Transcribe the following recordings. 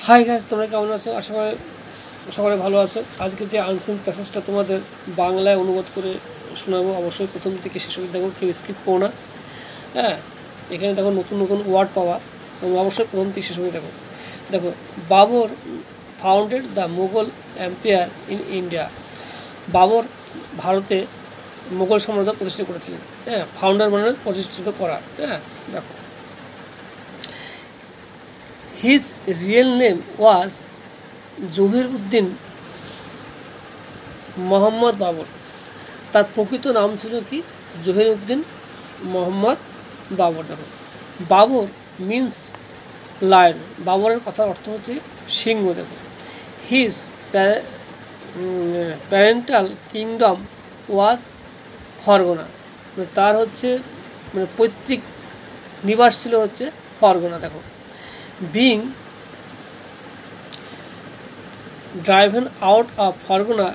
Hi guys, তোমরা কেমন আছো? আশা করি সকলে ভালো আছো। আজকে যে আনসিন প্যাসেজটা তোমাদের বাংলায় অনুবাদ করে শোনাবো, অবশ্যই প্রথম থেকে শেষ অবধি দেখো, কেউ স্কিপ করো না। হ্যাঁ, এখানে দেখো নতুন নতুন ওয়ার্ড পাওয়া, তোমরা অবশ্যই প্রথম থেকে শেষ অবধি দেখো। দেখো, Babur founded the Mughal empire in India. Babur ভারতে মুঘল সাম্রাজ্য প্রতিষ্ঠিত করেছিলেন। হ্যাঁ, ফাউন্ডার মানে প্রতিষ্ঠিত করা। হ্যাঁ, দেখো, his real name was Zahiruddin Mohammad Babur. তার প্রকৃত নাম ছিল কি? জহিরউদ্দিন মোহাম্মদ বাবর। দেখো, বাবর মিন্স লায়ন। বাবরের কথার অর্থ হচ্ছে সিংহ। দেখো, হিজ প্যারেন্টাল কিংডম ওয়াজ ফরগনা। তার হচ্ছে পৈতৃক নিবাস ছিল হচ্ছে ফরগনা। দেখো, being driven out of Fargana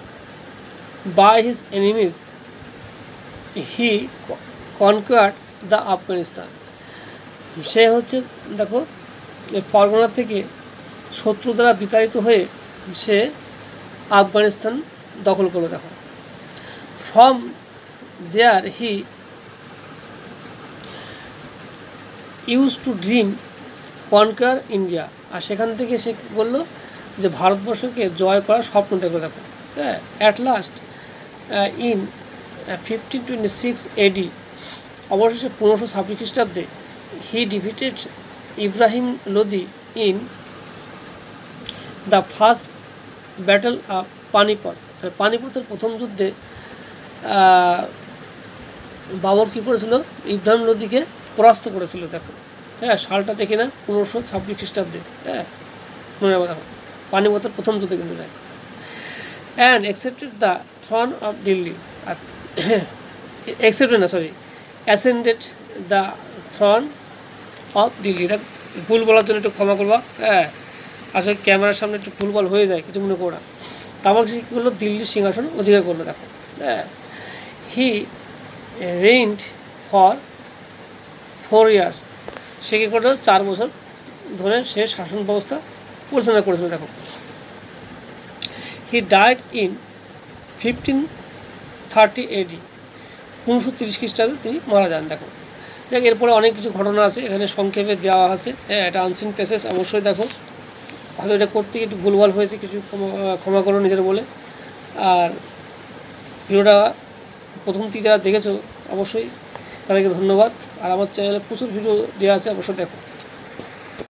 by his enemies, he conquered the Afghanistan. সে হচ্ছে দেখো, ফরগনা থেকে শত্রু দ্বারা বিতাড়িত হয়ে সে আফগানিস্তান দখল করলো। দেখো, from there he used to dream conquer India. আর সেখান থেকে সে কী করলো, যে ভারতবর্ষকে জয় করার স্বপ্ন দেখলো। দেখো, হ্যাঁ, অ্যাট লাস্ট ইন 1526 AD, অবশেষে 1526 খ্রিস্টাব্দে, he defeated Ibrahim Lodi in the first battle of Panipat. পানিপথের প্রথম যুদ্ধে বাবর কী করেছিল? ইব্রাহিম লোদিকে পরাস্ত করেছিল। দেখো, হ্যাঁ, সালটা দেখি না, 1526 খ্রিস্টাব্দে। হ্যাঁ, মনে রাখো, দেখো, পানিপথের প্রথম যুদ্ধে কিন্তু নেয়। And accepted the Throne of Delhi. অ্যাসেন্ডেড the Throne of Delhi. এটা ভুল বলার জন্য একটু ক্ষমা করবা। হ্যাঁ, আসলে ক্যামেরার সামনে একটু ভুলভাল হয়ে যায়, কিছু মনে করো না। তারপর সে কী করলো? দিল্লির সিংহাসন অধিকার করলো। দেখো, হ্যাঁ, হি রেইনড ফর 4 years। সে কী করলো? 4 বছর ধরে সে শাসন ব্যবস্থা পরিচালনা করেছিল। দেখো, হি ডাইড ইন 1530 AD। 1530 খ্রিস্টাব্দে তিনি মারা যান। দেখো, দেখ, এরপরে অনেক কিছু ঘটনা আছে, এখানে সংক্ষেপে দেওয়া আছে। হ্যাঁ, এটা আনসিন প্যাসেজ, অবশ্যই দেখো। ভালো, এটা করতে একটু ভুলভাল হয়েছে, কিছু ক্ষমা করো নিজের বলে। আর ভিডিওটা প্রথম থেকে যারা দেখেছো অবশ্যই তাদেরকে ধন্যবাদ। আর আমার চ্যানেলে প্রচুর ভিডিও দেওয়া আছে, অবশ্যই দেখো।